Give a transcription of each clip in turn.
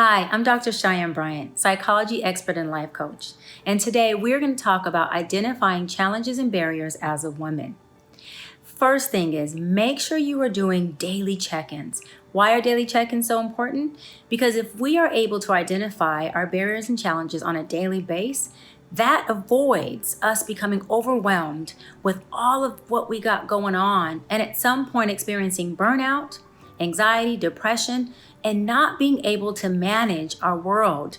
Hi, I'm Dr. Cheyenne Bryant, psychology expert and life coach. And today we're going to talk about identifying challenges and barriers as a woman. First thing is make sure you are doing daily check-ins. Why are daily check-ins so important? Because if we are able to identify our barriers and challenges on a daily basis, that avoids us becoming overwhelmed with all of what we got going on and at some point experiencing burnout, anxiety, depression, and not being able to manage our world.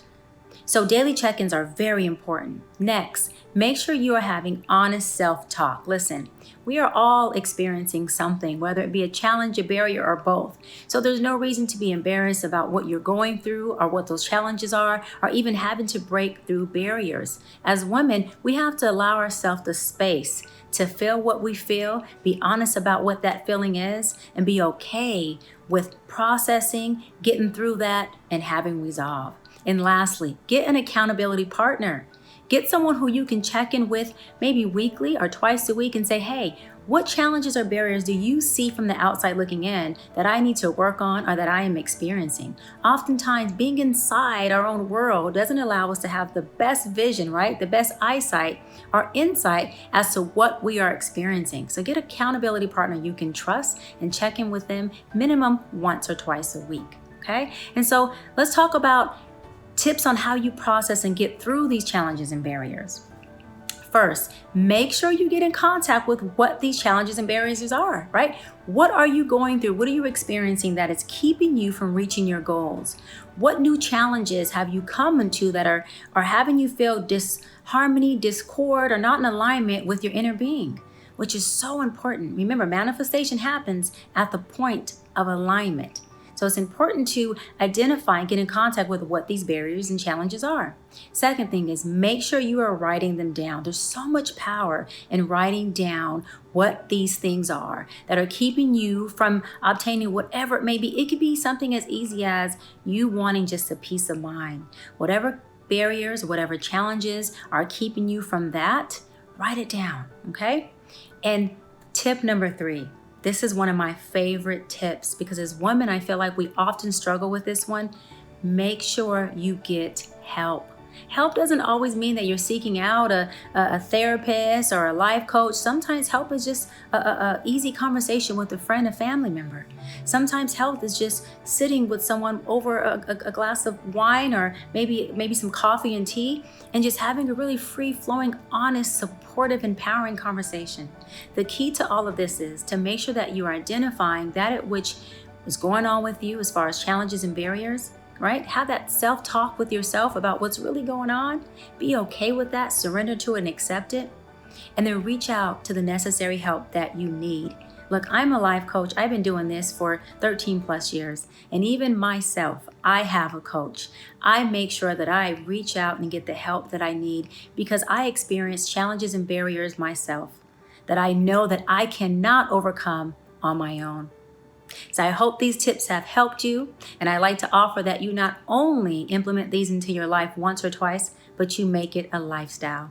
So daily check-ins are very important. Next, make sure you are having honest self-talk. Listen, we are all experiencing something, whether it be a challenge, a barrier, or both. So there's no reason to be embarrassed about what you're going through or what those challenges are, or even having to break through barriers. As women, we have to allow ourselves the space to feel what we feel, be honest about what that feeling is, and be okay with processing, getting through that, and having resolve. And lastly, get an accountability partner. Get someone who you can check in with maybe weekly or twice a week and say, hey, what challenges or barriers do you see from the outside looking in that I need to work on or that I am experiencing? Oftentimes, being inside our own world doesn't allow us to have the best vision, right? The best eyesight or insight as to what we are experiencing. So get an accountability partner you can trust and check in with them minimum once or twice a week, okay? And so let's talk about tips on how you process and get through these challenges and barriers. First, make sure you get in contact with what these challenges and barriers are, right? What are you going through? What are you experiencing that is keeping you from reaching your goals? What new challenges have you come into that are having you feel disharmony, discord, or not in alignment with your inner being, which is so important. Remember, manifestation happens at the point of alignment. So it's important to identify and get in contact with what these barriers and challenges are. Second thing is make sure you are writing them down. There's so much power in writing down what these things are that are keeping you from obtaining whatever it may be. It could be something as easy as you wanting just a peace of mind. Whatever barriers, whatever challenges are keeping you from that, write it down, okay? And tip number 3. This is one of my favorite tips because as women, I feel like we often struggle with this one. Make sure you get help. Help doesn't always mean that you're seeking out a therapist or a life coach. Sometimes help is just a easy conversation with a friend, a family member. Sometimes help is just sitting with someone over a glass of wine or maybe some coffee and tea and just having a really free-flowing, honest, supportive, empowering conversation. The key to all of this is to make sure that you are identifying that at which is going on with you as far as challenges and barriers, right? Have that self-talk with yourself about what's really going on. Be okay with that, surrender to it and accept it. And then reach out to the necessary help that you need. Look, I'm a life coach. I've been doing this for 13 plus years. And even myself, I have a coach. I make sure that I reach out and get the help that I need because I experience challenges and barriers myself that I know that I cannot overcome on my own. So I hope these tips have helped you, and I like to offer that you not only implement these into your life once or twice, but you make it a lifestyle.